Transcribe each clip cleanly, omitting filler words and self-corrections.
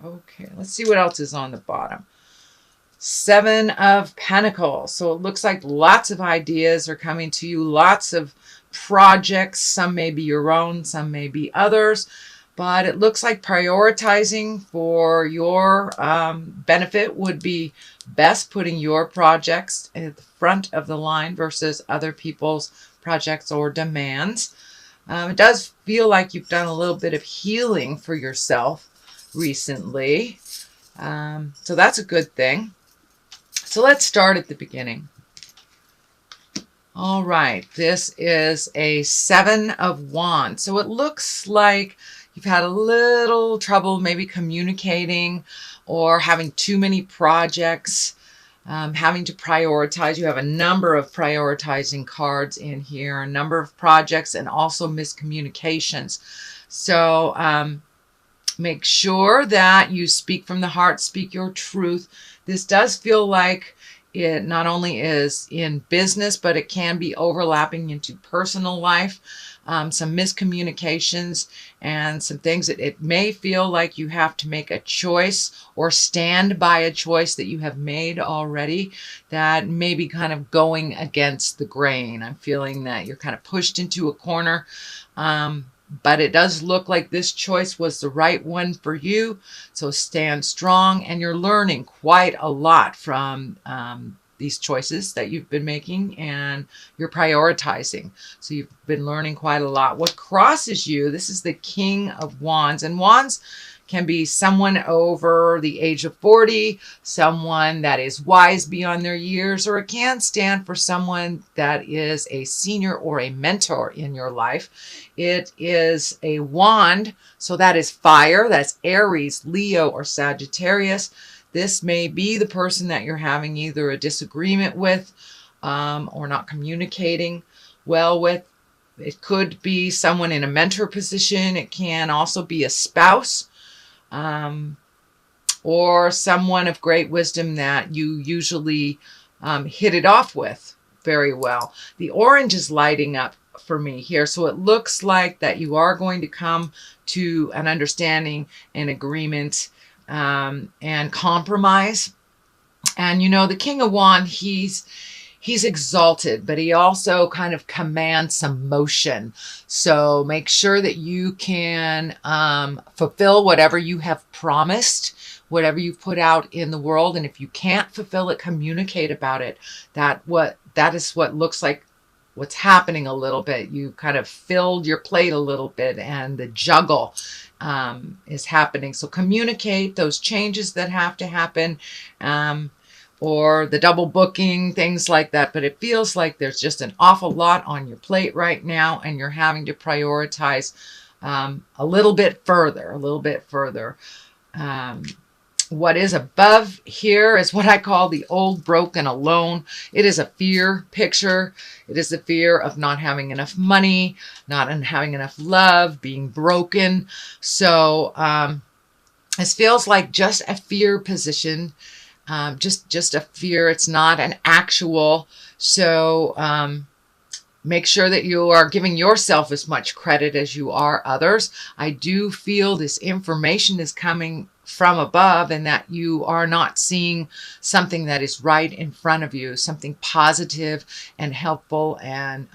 Okay, let's see what else is on the bottom. Seven of Pentacles. So it looks like lots of ideas are coming to you, lots of projects. Some may be your own, some may be others. But it looks like prioritizing for your benefit would be best, putting your projects at the front of the line versus other people's projects or demands. It does feel like you've done a little bit of healing for yourself recently. So that's a good thing. So let's start at the beginning. All right, this is a Seven of Wands. So it looks like you've had a little trouble maybe communicating or having too many projects, having to prioritize. You have a number of prioritizing cards in here, a number of projects, and also miscommunications. So make sure that you speak from the heart, speak your truth. This does feel like it not only is in business, but it can be overlapping into personal life. Some miscommunications and some things that it may feel like you have to make a choice or stand by a choice that you have made already that may be kind of going against the grain. I'm feeling that you're kind of pushed into a corner. But it does look like this choice was the right one for you. So stand strong, and you're learning quite a lot from these choices that you've been making, and you're prioritizing. So you've been learning quite a lot. What crosses you, this is the King of Wands, and Wands can be someone over the age of 40, someone that is wise beyond their years, or it can stand for someone that is a senior or a mentor in your life. It is a wand, so that is fire. That's Aries, Leo, or Sagittarius. This may be the person that you're having either a disagreement with or not communicating well with. It could be someone in a mentor position. It can also be a spouse. Or someone of great wisdom that you usually hit it off with very well. The orange is lighting up for me here, so it looks like that you are going to come to an understanding and agreement and compromise. And you know, the King of Wands, he's exalted, but he also kind of commands some motion. So make sure that you can fulfill whatever you have promised, whatever you've put out in the world. And if you can't fulfill it, communicate about it. That is what looks like what's happening a little bit. You kind of filled your plate a little bit, and the juggle is happening. So communicate those changes that have to happen. Or the double booking, things like that. But it feels like there's just an awful lot on your plate right now, and you're having to prioritize a little bit further. What is above here is what I call the old, broken, alone. It is a fear picture. It is the fear of not having enough money, not having enough love, being broken. So this feels like just a fear position. Just a fear. It's not an actual. So make sure that you are giving yourself as much credit as you are others. I do feel this information is coming from above, and that you are not seeing something that is right in front of you, something positive and helpful and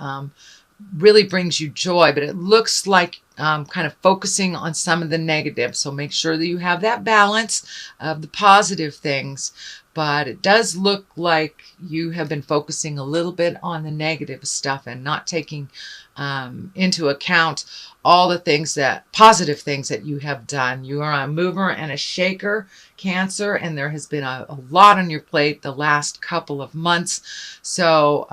really brings you joy. But it looks like kind of focusing on some of the negative. So make sure that you have that balance of the positive things. But it does look like you have been focusing a little bit on the negative stuff and not taking into account all the positive things that you have done. You are a mover and a shaker, Cancer, and there has been a lot on your plate the last couple of months. So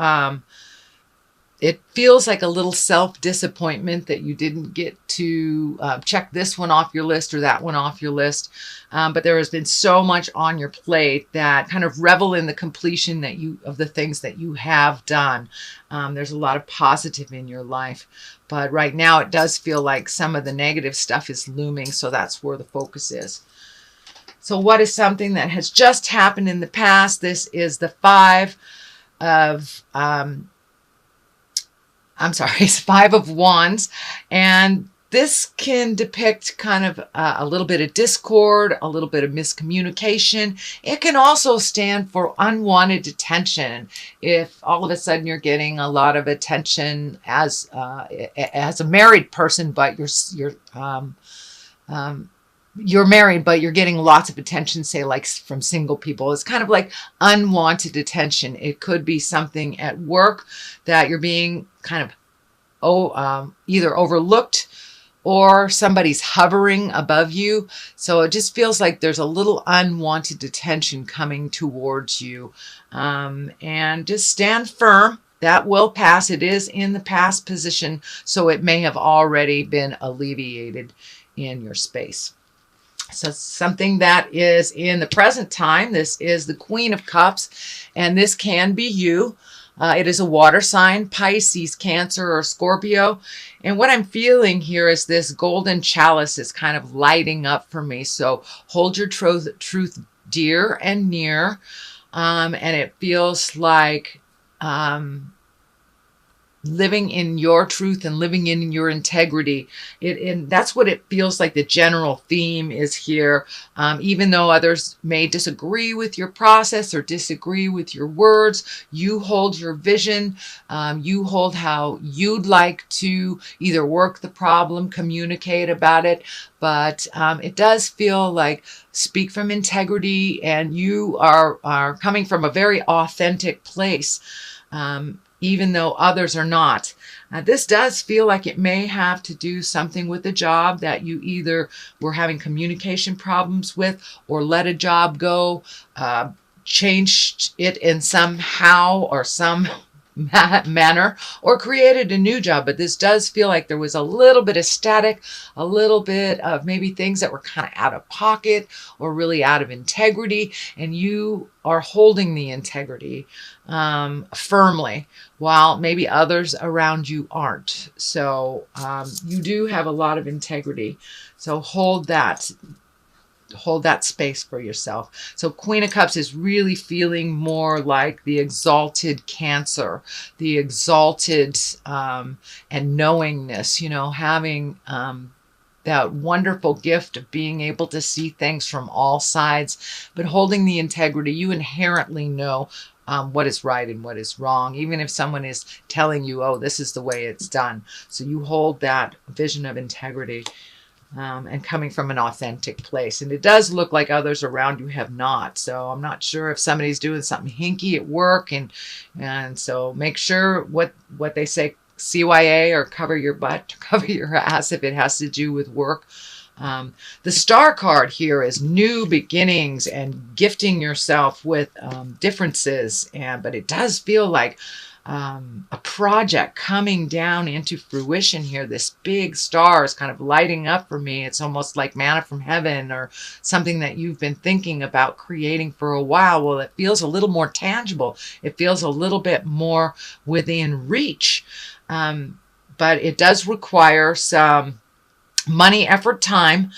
it feels like a little self-disappointment that you didn't get to check this one off your list or that one off your list. But there has been so much on your plate that kind of revel in the completion of the things that you have done. There's a lot of positive in your life. But right now it does feel like some of the negative stuff is looming. So that's where the focus is. So what is something that has just happened in the past? This is the Five of Wands, and This can depict kind of a little bit of discord, a little bit of miscommunication. It can also stand for unwanted attention. If all of a sudden you're getting a lot of attention as a married person, but you're married, but you're getting lots of attention, say like from single people. It's kind of like unwanted attention. It could be something at work that you're being kind of either overlooked or somebody's hovering above you. So it just feels like there's a little unwanted attention coming towards you. And just stand firm. That will pass. It is in the past position, so it may have already been alleviated in your space. So something that is in the present time, this is the Queen of Cups, and this can be you. It is a water sign, Pisces, Cancer, or Scorpio. And what I'm feeling here is this golden chalice is kind of lighting up for me. So hold your truth dear and near. And it feels like living in your truth and living in your integrity. And that's what it feels like the general theme is here. Even though others may disagree with your process or disagree with your words, you hold your vision. You hold how you'd like to either work the problem, communicate about it. But it does feel like speak from integrity, and you are coming from a very authentic place. Even though others are not. This does feel like it may have to do something with a job that you either were having communication problems with, or let a job go, changed it in somehow or some manner, or created a new job. But this does feel like there was a little bit of static, a little bit of maybe things that were kind of out of pocket or really out of integrity, and you are holding the integrity firmly, while maybe others around you aren't. So you do have a lot of integrity. So hold that space for yourself. So Queen of Cups is really feeling more like the exalted Cancer, the exalted and knowingness, having that wonderful gift of being able to see things from all sides, but holding the integrity. You inherently know what is right and what is wrong, even if someone is telling you, oh, this is the way it's done. So you hold that vision of integrity. And coming from an authentic place. And it does look like others around you have not. So I'm not sure if somebody's doing something hinky at work. And so make sure what they say, CYA, or cover your butt, cover your ass if it has to do with work. The star card here is new beginnings and gifting yourself with differences. But it does feel like a project coming down into fruition here. This big star is kind of lighting up for me. It's almost like manna from heaven, or something that you've been thinking about creating for a while. Well, it feels a little more tangible. It feels a little bit more within reach. But it does require some money, effort, time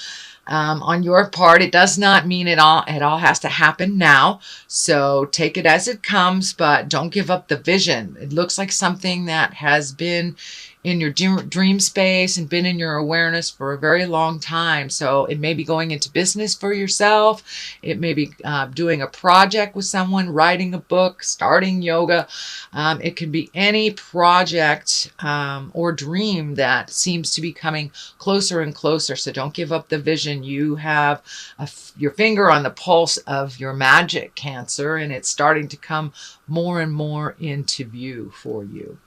on your part. It does not mean it all has to happen now. So take it as it comes, but don't give up the vision. It looks like something that has been in your dream space and been in your awareness for a very long time. So it may be going into business for yourself. It may be doing a project with someone, writing a book, starting yoga. It can be any project or dream that seems to be coming closer and closer. So don't give up the vision. You have your finger on the pulse of your magic, Cancer, and it's starting to come more and more into view for you.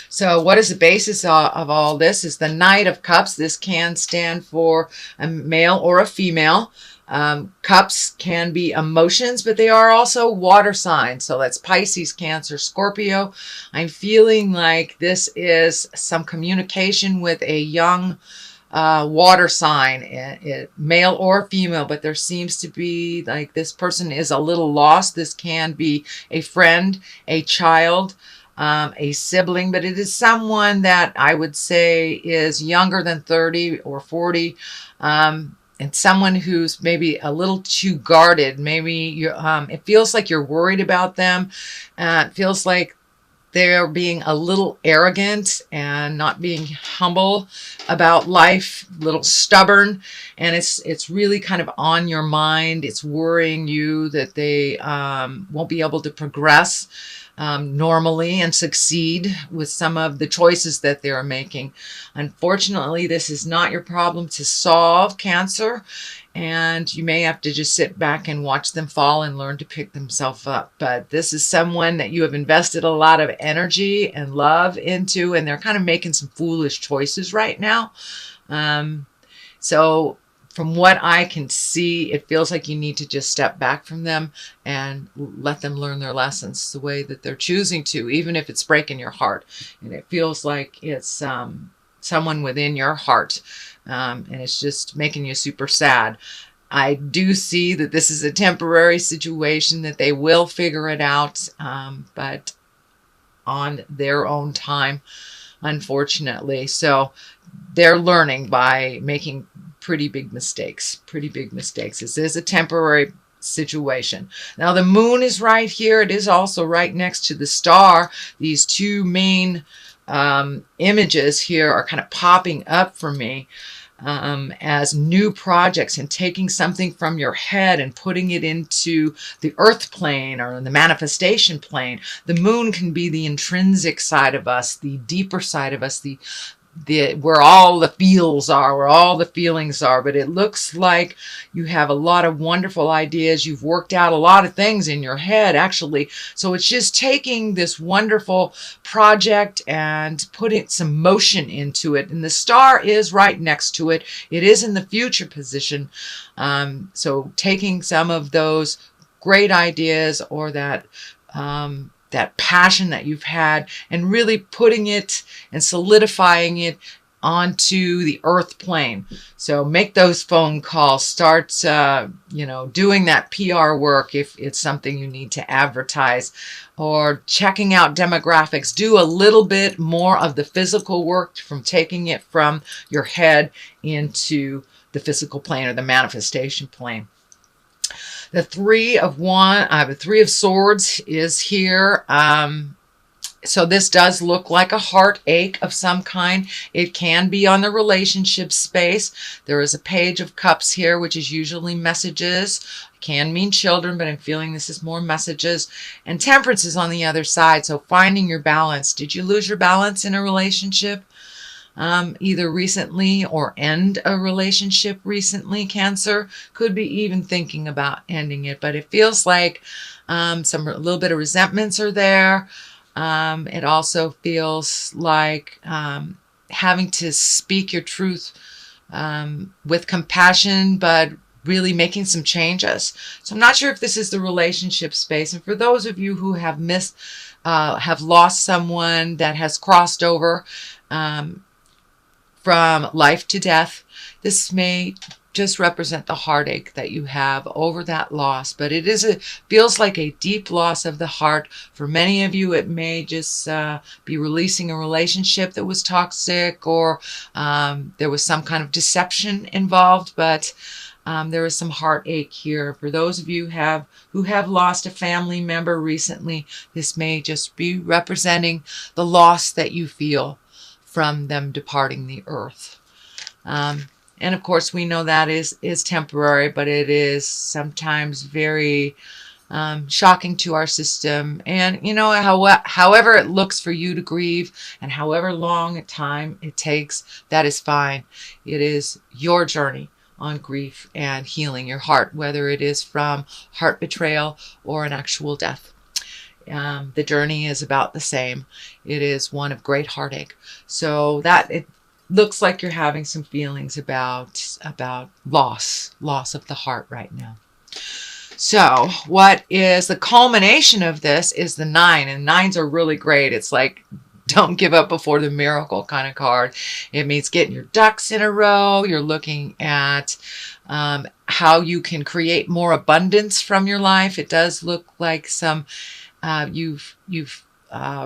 So what is the basis of all this? Is the Knight of Cups. This can stand for a male or a female. Cups can be emotions, but they are also water signs. So that's Pisces, Cancer, Scorpio. I'm feeling like this is some communication with a young water sign, male or female, but there seems to be like this person is a little lost. This can be a friend, a child, a sibling, but it is someone that I would say is younger than 30 or 40, and someone who's maybe a little too guarded. Maybe it feels like you're worried about them. It feels like they're being a little arrogant and not being humble about life, a little stubborn, and it's really kind of on your mind. It's worrying you that they won't be able to progress normally and succeed with some of the choices that they're making. Unfortunately, this is not your problem to solve, Cancer, and you may have to just sit back and watch them fall and learn to pick themselves up. But this is someone that you have invested a lot of energy and love into, and they're kind of making some foolish choices right now. So from what I can see, it feels like you need to just step back from them and let them learn their lessons the way that they're choosing to, even if it's breaking your heart. And it feels like it's someone within your heart, and it's just making you super sad. I do see that this is a temporary situation, that they will figure it out, but on their own time, unfortunately. So they're learning by making pretty big mistakes. This is a temporary situation. Now the moon is right here. It is also right next to the star. These two main images here are kind of popping up for me as new projects, and taking something from your head and putting it into the earth plane or the manifestation plane. The moon can be the intrinsic side of us, the deeper side of us, the where all the feels are, where all the feelings are. But it looks like you have a lot of wonderful ideas. You've worked out a lot of things in your head, actually. So it's just taking this wonderful project and putting some motion into it. And the star is right next to it. It is in the future position. So taking some of those great ideas, or that passion that you've had, and really putting it and solidifying it onto the earth plane. So make those phone calls, start doing that PR work if it's something you need to advertise, or checking out demographics. Do a little bit more of the physical work, from taking it from your head into the physical plane or the manifestation plane. The Three of Swords is here. So this does look like a heartache of some kind. It can be on the relationship space. There is a Page of Cups here, which is usually messages. It can mean children, but I'm feeling this is more messages. And Temperance is on the other side, so finding your balance. Did you lose your balance in a relationship? Either recently or end a relationship recently, Cancer. Could be even thinking about ending it, but it feels like a little bit of resentments are there. It also feels like having to speak your truth with compassion, but really making some changes. So I'm not sure if this is the relationship space. And for those of you who have have lost someone that has crossed over from life to death, this may just represent the heartache that you have over that loss. But it feels like a deep loss of the heart. For many of you, it may just be releasing a relationship that was toxic, or there was some kind of deception involved. But there is some heartache here. For those of you who have lost a family member recently, this may just be representing the loss that you feel from them departing the earth. And of course, we know that is temporary, but it is sometimes very shocking to our system. And however it looks for you to grieve, and however long a time it takes, that is fine. It is your journey on grief and healing your heart, whether it is from heart betrayal or an actual death. The journey is about the same. It is one of great heartache. So that it looks like you're having some feelings about loss of the heart right now. So what is the culmination of this is the 9, and 9s are really great. It's like, don't give up before the miracle kind of card. It means getting your ducks in a row. You're looking at how you can create more abundance from your life. It does look like you've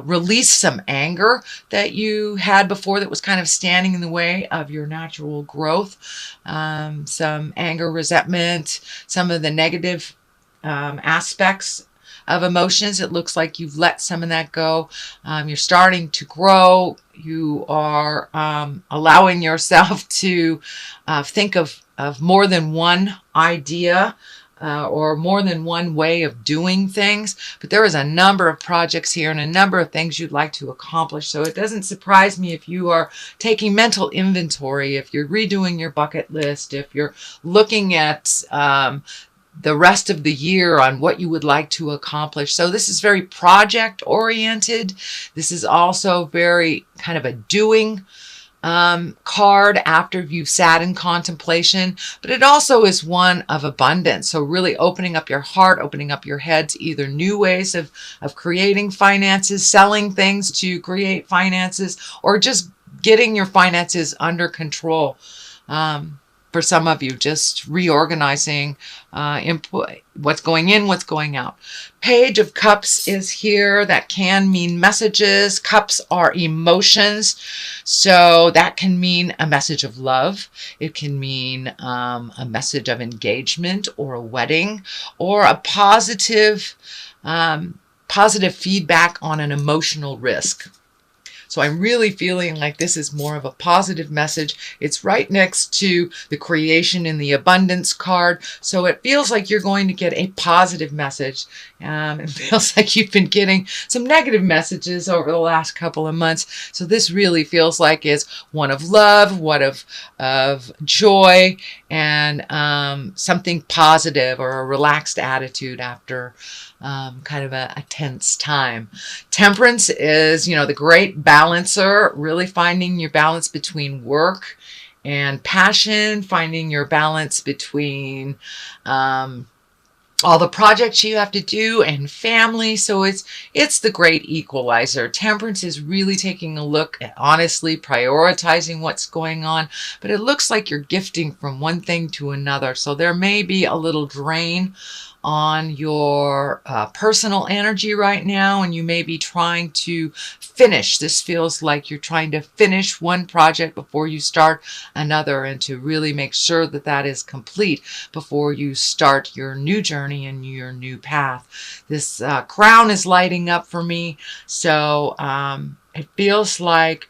released some anger that you had before that was kind of standing in the way of your natural growth. Some anger, resentment, some of the negative aspects of emotions. It looks like you've let some of that go. You're starting to grow. You are allowing yourself to think of more than one idea or more than one way of doing things. But there is a number of projects here and a number of things you'd like to accomplish. So it doesn't surprise me if you are taking mental inventory, if you're redoing your bucket list, if you're looking at the rest of the year on what you would like to accomplish. So this is very project oriented. This is also very kind of a doing card after you've sat in contemplation, but it also is one of abundance. So really opening up your heart, opening up your head to either new ways of creating finances, selling things to create finances, or just getting your finances under control. For some of you, just reorganizing what's going in, what's going out. Page of Cups is here. That can mean messages. Cups are emotions. So that can mean a message of love. It can mean a message of engagement or a wedding or a positive feedback on an emotional risk. So I'm really feeling like this is more of a positive message. It's right next to the creation and the abundance card. So it feels like you're going to get a positive message. It feels like you've been getting some negative messages over the last couple of months. So this really feels like it's one of love, one of joy, and something positive or a relaxed attitude after kind of a tense time. Temperance is, the great balancer, really finding your balance between work and passion, finding your balance between all the projects you have to do and family. So it's the great equalizer. Temperance is really taking a look at honestly prioritizing what's going on, but it looks like you're gifting from one thing to another. So there may be a little drain on your personal energy right now, and you may be trying to finish. This feels like you're trying to finish one project before you start another, and to really make sure that that is complete before you start your new journey and your new path. This crown is lighting up for me, so it feels like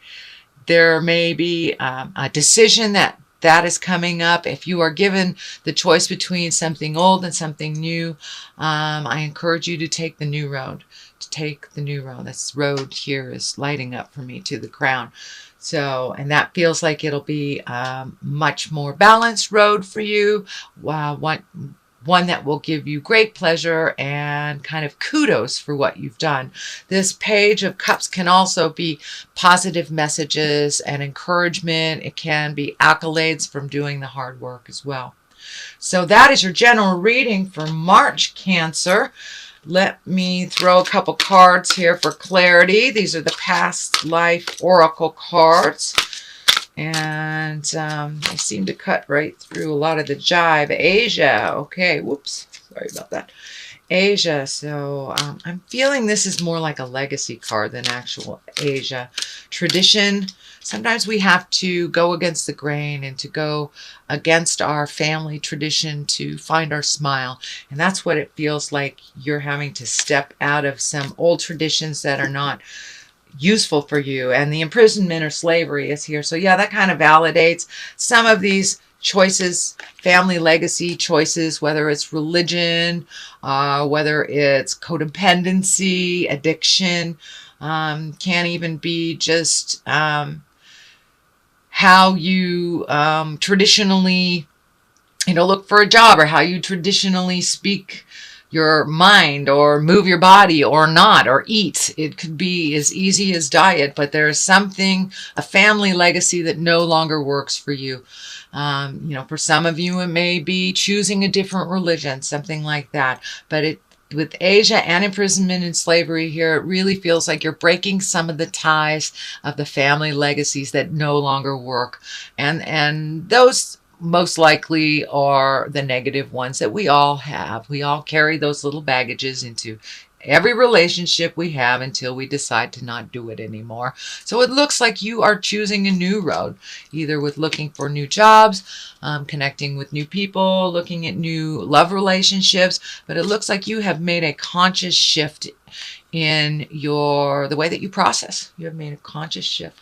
there may be a decision that is coming up. If you are given the choice between something old and something new, I encourage you to take the new road. This road here is lighting up for me to the crown. So, and that feels like it'll be a much more balanced road for you. One that will give you great pleasure and kind of kudos for what you've done. This Page of Cups can also be positive messages and encouragement. It can be accolades from doing the hard work as well. So that is your general reading for March, Cancer. Let me throw a couple cards here for clarity. These are the past life oracle cards. And they seem to cut right through a lot of the jive. Asia. Okay. Whoops. Sorry about that. Asia. So I'm feeling this is more like a legacy card than actual Asia. Tradition. Sometimes we have to go against the grain and to go against our family tradition to find our smile. And that's what it feels like. You're having to step out of some old traditions that are not useful for you, and the imprisonment or slavery is here. So yeah, that kind of validates some of these choices, family legacy choices, whether it's religion, whether it's codependency, addiction, can even be just how you traditionally look for a job, or how you traditionally speak your mind or move your body or not, or eat. It could be as easy as diet, but there's something, a family legacy that no longer works for you. For some of you, it may be choosing a different religion, something like that. But with Asia and imprisonment and slavery here, it really feels like you're breaking some of the ties of the family legacies that no longer work. And those most likely are the negative ones that we all have. We all carry those little baggages into every relationship we have until we decide to not do it anymore. So it looks like you are choosing a new road, either with looking for new jobs, connecting with new people, looking at new love relationships. But it looks like you have made a conscious shift in the way that you process. You have made a conscious shift.